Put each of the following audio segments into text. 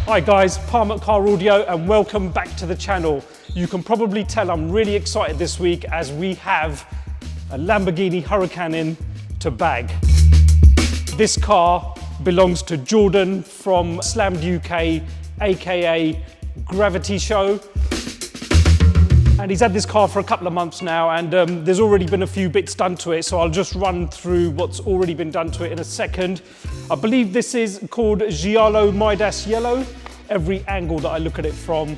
Hi guys, Parm at Car Audio and welcome back to the channel. You can probably tell I'm really excited this week as we have a Lamborghini Huracan in to bag. This car belongs to Jordan from SlammedUK, aka Gravity Show. And he's had this car for a couple of months now and there's already been a few bits done to it, so I'll just run through what's already been done to it in a second. I believe this is called Giallo Midas Yellow. Every angle that I look at it from,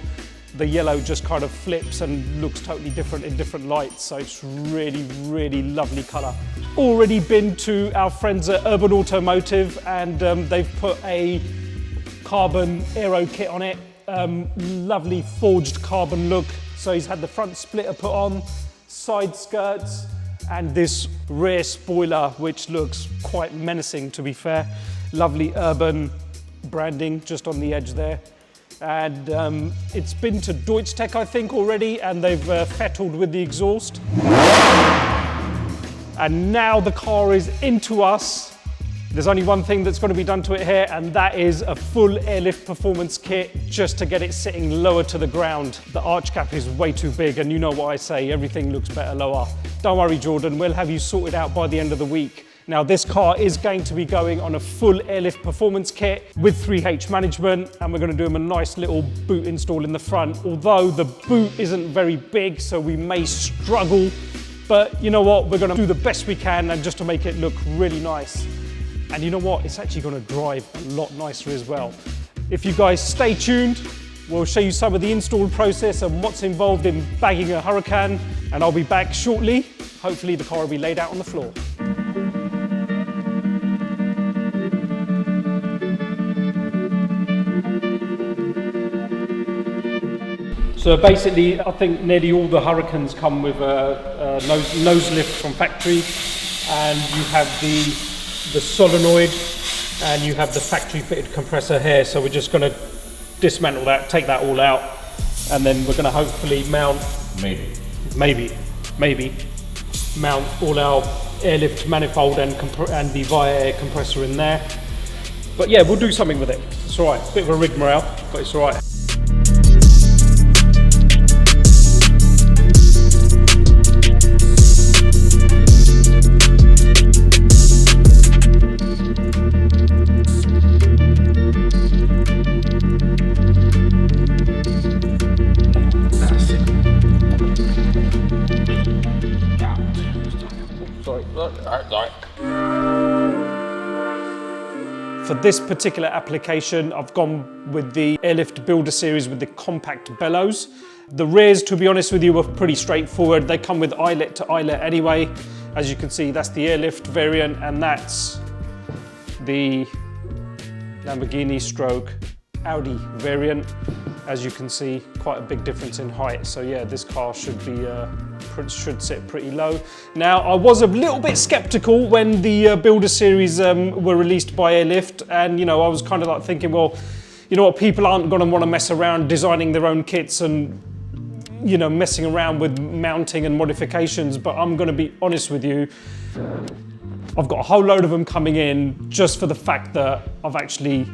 the yellow just kind of flips and looks totally different in different lights, so it's really, really lovely colour. Already been to our friends at Urban Automotive and they've put a carbon aero kit on it. Lovely forged carbon look. So he's had the front splitter put on, side skirts, and this rear spoiler, which looks quite menacing to be fair. Lovely urban branding just on the edge there. And it's been to Deutsch Tech, I think, already, and they've fettled with the exhaust. And now the car is into us. There's only one thing that's going to be done to it here, and that is a full Airlift Performance kit just to get it sitting lower to the ground. The arch cap is way too big, and you know what I say, everything looks better lower. Don't worry, Jordan, we'll have you sorted out by the end of the week. Now, this car is going to be going on a full Airlift Performance kit with 3H management, and we're going to do him a nice little boot install in the front. Although the boot isn't very big, so we may struggle, but you know what? We're going to do the best we can and just to make it look really nice. And you know what? It's actually going to drive a lot nicer as well. If you guys stay tuned, we'll show you some of the install process and what's involved in bagging a Huracan, and I'll be back shortly. Hopefully the car will be laid out on the floor. So basically, I think nearly all the Huracans come with a nose lift from factory, and you have the solenoid, and you have the factory fitted compressor here. So we're just going to dismantle that, take that all out, and then we're going to hopefully mount, maybe mount all our airlift manifold and the via air compressor in there. But yeah, we'll do something with it. It's all right. Bit of a rigmarole, but it's all right. For this particular application, I've gone with the Airlift Builder Series with the compact bellows. The rears, to be honest with you, are pretty straightforward. They come with eyelet to eyelet anyway. As you can see, that's the Airlift variant, and that's the Lamborghini stroke Audi variant. As you can see, quite a big difference in height. So yeah, this car should sit pretty low. Now, I was a little bit skeptical when the Builder Series were released by Airlift, and you know, I was kind of like thinking, well, you know what, people aren't going to want to mess around designing their own kits and, you know, messing around with mounting and modifications. But I'm going to be honest with you, I've got a whole load of them coming in just for the fact that I've actually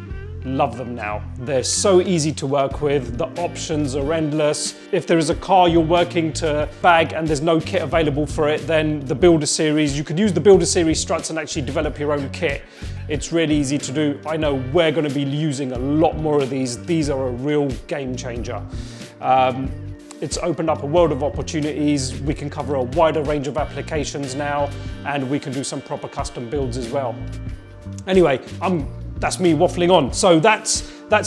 love them now. They're so easy to work with. The options are endless. If there is a car you're working to bag and there's no kit available for it, then the Builder Series, you could use the Builder Series struts and actually develop your own kit. It's really easy to do. I know we're going to be using a lot more of these. These are a real game changer. It's opened up a world of opportunities. We can cover a wider range of applications now, and we can do some proper custom builds as well. Anyway, that's me waffling on. So that's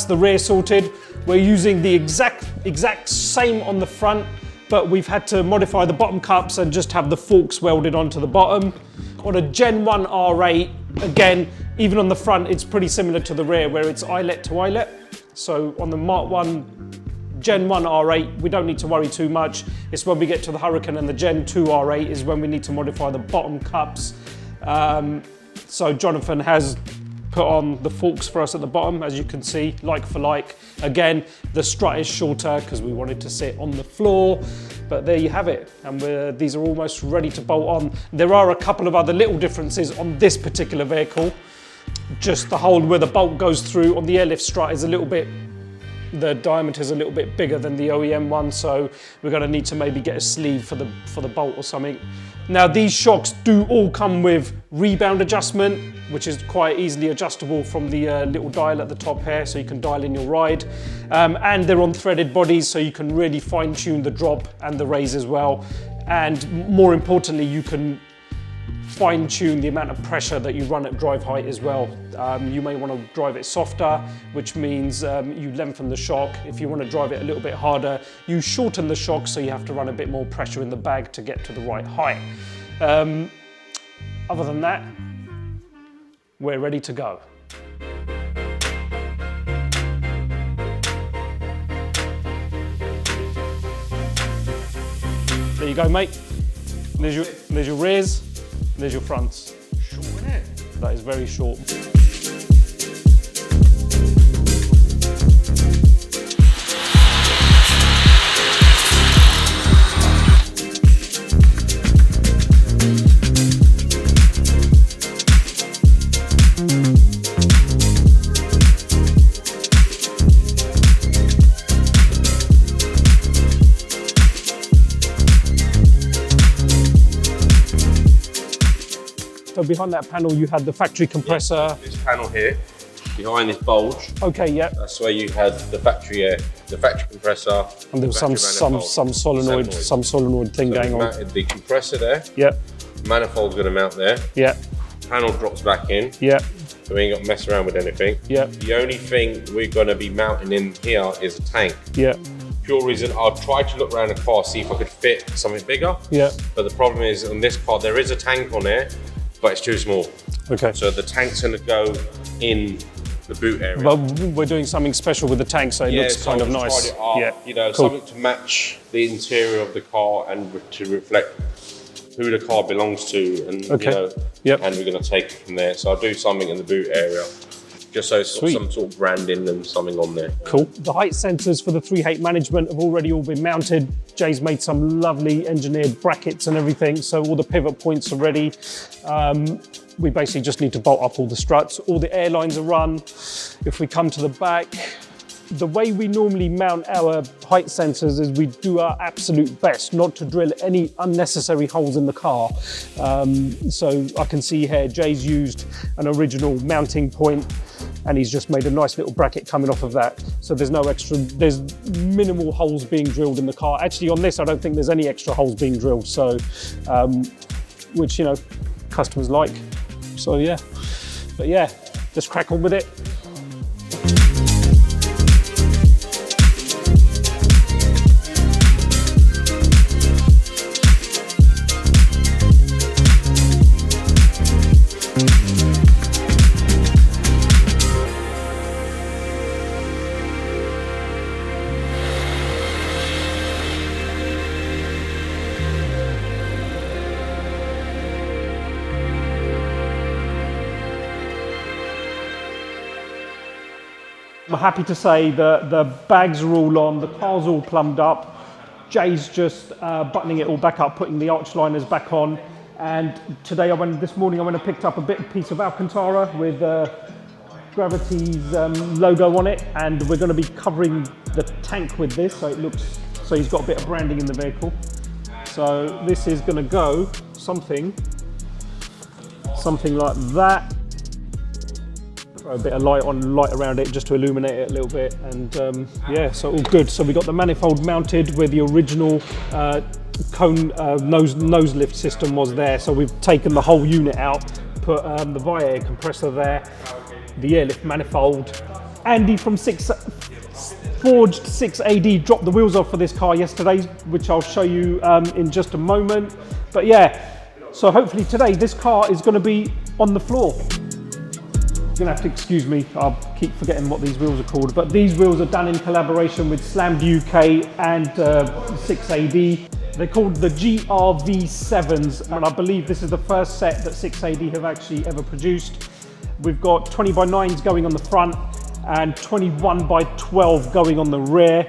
the rear sorted. We're using the exact same on the front, but we've had to modify the bottom cups and just have the forks welded onto the bottom. On a Gen 1 R8, again, even on the front, it's pretty similar to the rear where it's eyelet to eyelet. So on the Mark 1 Gen 1 R8, we don't need to worry too much. It's when we get to the Huracan and the Gen 2 R8 is when we need to modify the bottom cups. So Jonathan has put on the forks for us at the bottom, as you can see, like for like. Again, the strut is shorter because we wanted to sit on the floor, but there you have it. And these are almost ready to bolt on. There are a couple of other little differences on this particular vehicle. Just the hole where the bolt goes through on the Airlift strut is a little bit the diameter is a little bit bigger than the OEM one, so we're going to need to maybe get a sleeve for the bolt or something. Now these shocks do all come with rebound adjustment, which is quite easily adjustable from the little dial at the top here, so you can dial in your ride. And they're on threaded bodies, so you can really fine tune the drop and the raise as well. And more importantly, you can fine tune the amount of pressure that you run at drive height as well. You may want to drive it softer, which means you lengthen the shock. If you want to drive it a little bit harder, you shorten the shock, so you have to run a bit more pressure in the bag to get to the right height. Other than that, we're ready to go. There you go, mate. There's your rears. There's your fronts. Short, isn't it? That is very short. So behind that panel, you had the factory compressor. Yeah, this panel here, behind this bulge. Okay, yeah. That's where you had the factory air, the factory compressor. And there was some solenoid thing going on. Mounted the compressor there. Yeah. Manifold's going to mount there. Yeah. Panel drops back in. Yeah. So we ain't got to mess around with anything. Yeah. The only thing we're going to be mounting in here is a tank. Yeah. Pure reason, I'll try to look around the car, see if I could fit something bigger. Yeah. But the problem is, on this car, there is a tank on there, but it's too small. Okay. So the tank's going to go in the boot area. But we're doing something special with the tank, so it looks kind of nice. Tried it up, yeah. You know, cool. something to match the interior of the car and to reflect who the car belongs to, and Okay. you know, Yep. and we're going to take it from there. So I'll do something in the boot area, just so it's got some sort of branding and something on there. Cool. The height sensors for the 3/8 management have already all been mounted. Jay's made some lovely engineered brackets and everything, so all the pivot points are ready. We basically just need to bolt up all the struts. All the air lines are run. If we come to the back, the way we normally mount our height sensors is we do our absolute best not to drill any unnecessary holes in the car. So I can see here Jay's used an original mounting point, and he's just made a nice little bracket coming off of that. So there's minimal holes being drilled in the car. Actually on this, I don't think there's any extra holes being drilled. So, which, you know, customers like. So yeah, but yeah, just crack on with it. I'm happy to say that the bags are all on, the car's all plumbed up. Jay's just buttoning it all back up, putting the arch liners back on. And this morning I went and picked up a piece of Alcantara with Gravity's logo on it, and we're going to be covering the tank with this, so he's got a bit of branding in the vehicle. So this is going to go something like that. Throw a bit of light around it just to illuminate it a little bit, and yeah, so all good. So we got the manifold mounted where the original cone nose lift system was there. So we've taken the whole unit out, put the via air compressor there, the airlift manifold. Andy from Forged 6AD dropped the wheels off for this car yesterday, which I'll show you in just a moment. But yeah, so hopefully today this car is going to be on the floor. You're gonna have to excuse me, I'll keep forgetting what these wheels are called, but these wheels are done in collaboration with SlammedUK and 6AD. They're called the GRV7s, and I believe this is the first set that 6AD have actually ever produced. We've got 20x9s going on the front and 21x12 going on the rear.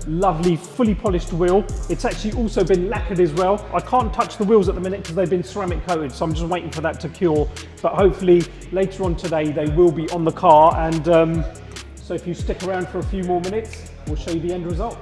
Lovely, fully polished wheel. It's actually also been lacquered as well. I can't touch the wheels at the minute because they've been ceramic coated, so I'm just waiting for that to cure. But hopefully later on today they will be on the car, and So if you stick around for a few more minutes, we'll show you the end result.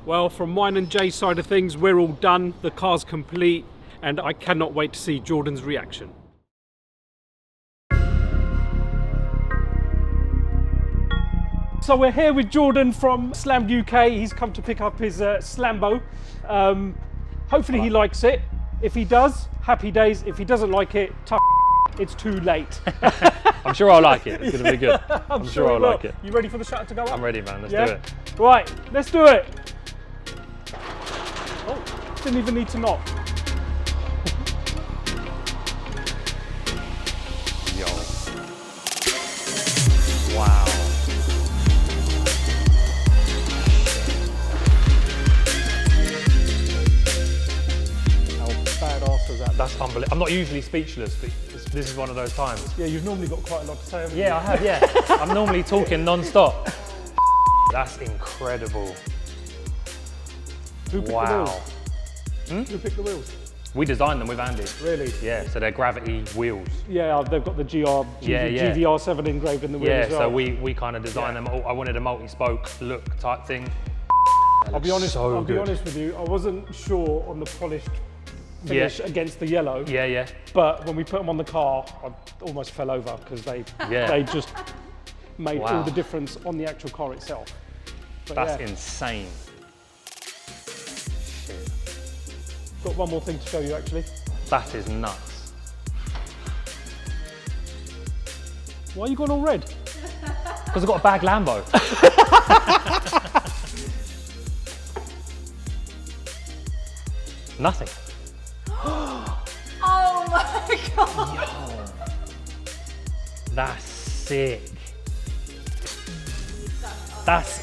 Well, from mine and Jay's side of things, we're all done. The car's complete, and I cannot wait to see Jordan's reaction. So we're here with Jordan from SlammedUK. He's come to pick up his Slambo. Hopefully he likes it. If he does, happy days. If he doesn't like it, tough. It's too late. I'm sure I'll like it. It's going to be good. I'm sure I'll like it. You ready for the shutter to go up? I'm ready, man. Let's do it. Right, let's do it. Oh, didn't even need to knock. Yo. Wow. How badass is that? That's unbelievable. I'm not usually speechless, but this is one of those times. Yeah, you've normally got quite a lot to say, haven't you? Yeah, I have, yeah. I'm normally talking non-stop. That's incredible. Who picked the wheels? Who picked the wheels? We designed them with Andy. Really? Yeah, so they're gravity wheels. Yeah, they've got the GVR7 engraved in the wheel Yeah, as well. so we kind of designed them. I wanted a multi-spoke look type thing. I'll be honest with you, I wasn't sure on the polished finish against the yellow. Yeah, yeah. But when we put them on the car, I almost fell over because they just made all the difference on the actual car itself. But that's insane. Got one more thing to show you actually. That is nuts. Why are you going all red? Because I've got a bag Lambo. Nothing. Oh my god! Yo. That's sick. That's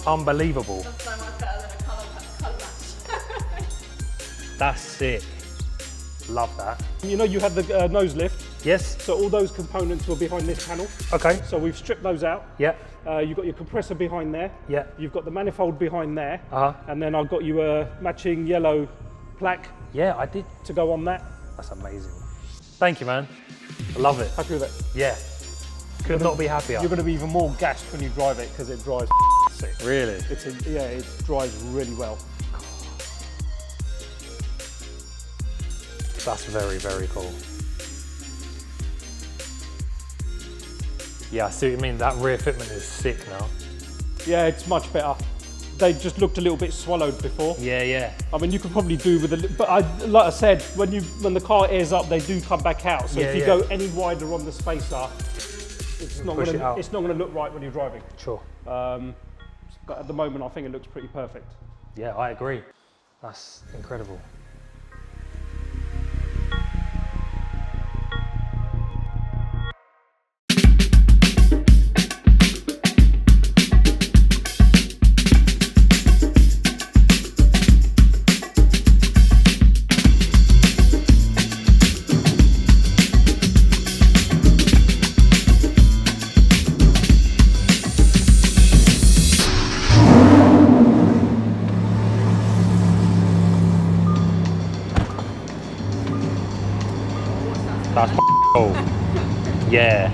unbelievable. That's so much better than a colour match. That's sick. Love that. You know you had the nose lift, Yes. so all those components were behind this panel. Okay. So we've stripped those out. Yeah. You've got your compressor behind there. Yeah. You've got the manifold behind there. Uh-huh. And then I've got you a matching yellow plaque Yeah, I did. to go on that. That's amazing. Thank you, man. I love it. Happy with it? Yeah. Could not be happier. You're going to be even more gassed when you drive it because it drives sick. Really? It drives really well. That's very, very cool. Yeah, I see what you mean. That rear fitment is sick now. Yeah, it's much better. They just looked a little bit swallowed before. Yeah, yeah. I mean, you could probably do with a, but like I said, when the car airs up, they do come back out. So if you go any wider on the spacer, it's not going to look right when you're driving. Sure. But at the moment, I think it looks pretty perfect. Yeah, I agree. That's incredible. That's cool. Yeah.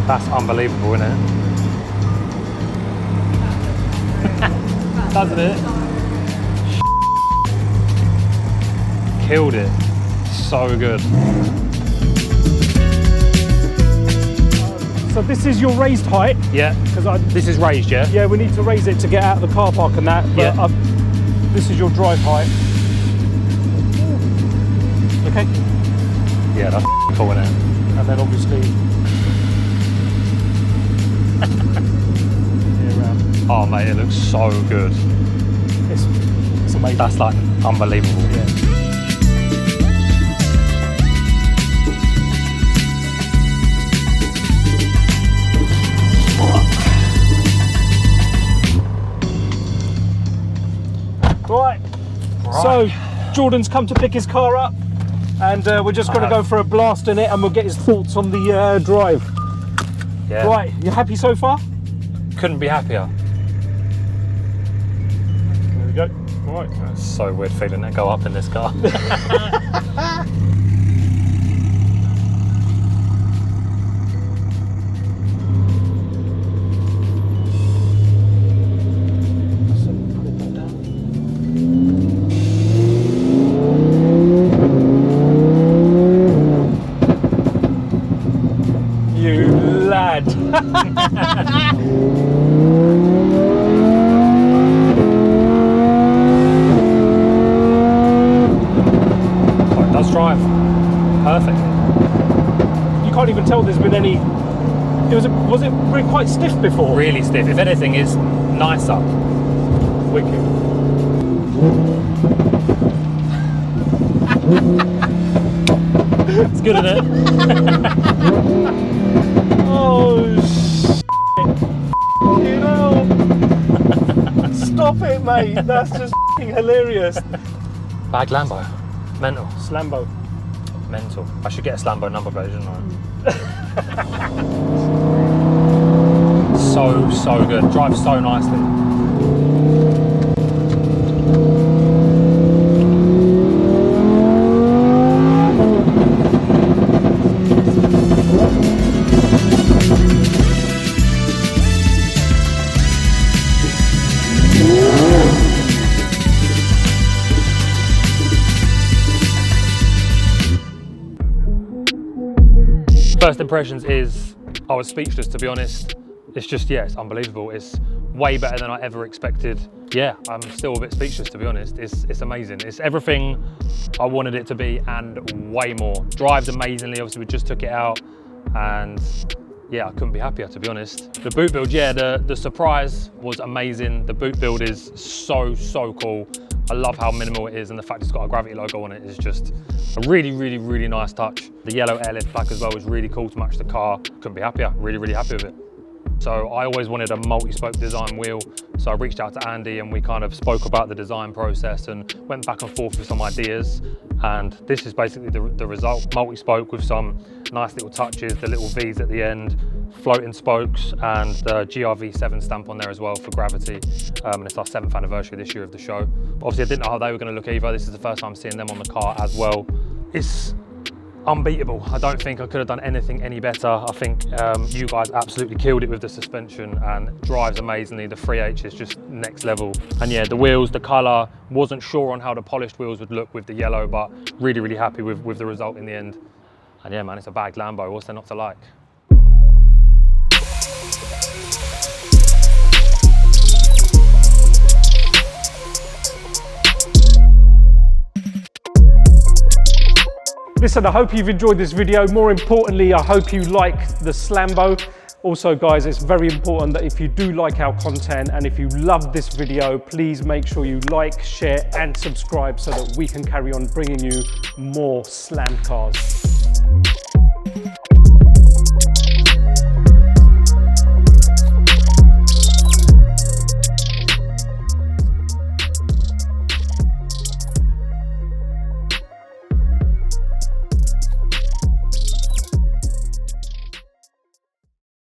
That's unbelievable, isn't it? Doesn't it? Killed it. So good. So this is your raised height. Yeah. This is raised, yeah? Yeah, we need to raise it to get out of the car park and that. But Yeah. This is your drive height. Okay. Yeah, that's cool, isn't it? And then obviously Oh mate, it looks so good. It's amazing. That's like unbelievable. Yeah. Right. So Jordan's come to pick his car up, and we're just going to go for a blast in it, and we'll get his thoughts on the drive. Yeah. Right, you happy so far? Couldn't be happier. There we go. Right. It's so weird feeling it go up in this car. You lad. Oh, it does drive perfectly. You can't even tell there's been any. Was it really quite stiff before? Really stiff. If anything, it's nicer. Wicked. It's good, isn't it? Oh shit! You know. Stop it, mate. That's just hilarious. Bag Lambo. Mental. Slambo. Mental. I should get a Slambo number plate, shouldn't I? So good. Drives so nicely. First impressions is, I was speechless, to be honest. It's just, yeah, it's unbelievable. It's way better than I ever expected. Yeah, I'm still a bit speechless, to be honest. It's amazing. It's everything I wanted it to be and way more. Drives amazingly, obviously we just took it out, and yeah, I couldn't be happier, to be honest. The boot build, yeah, the surprise was amazing. The boot build is so cool. I love how minimal it is, and the fact it's got a Gravity logo on it is just a really nice touch. The yellow Airlift black as well was really cool to match the car. Couldn't be happier, really happy with it. So I always wanted a multi-spoke design wheel. So I reached out to Andy and we kind of spoke about the design process and went back and forth with some ideas. And this is basically the result. Multi-spoke with some nice little touches, the little V's at the end, floating spokes, and the GRV7 stamp on there as well for gravity. And it's our 7th anniversary this year of the show. Obviously I didn't know how they were going to look either. This is the first time seeing them on the car as well. It's unbeatable. I don't think I could have done anything any better. I think you guys absolutely killed it with the suspension, and drives amazingly. The 3H is just next level. And yeah, the wheels, the colour, wasn't sure on how the polished wheels would look with the yellow, but really happy with the result in the end. And yeah man, it's a bagged Lambo. What's there not to like? Listen, I hope you've enjoyed this video. More importantly, I hope you like the Slambo. Also guys, it's very important that if you do like our content and if you love this video, please make sure you like, share and subscribe so that we can carry on bringing you more slam cars.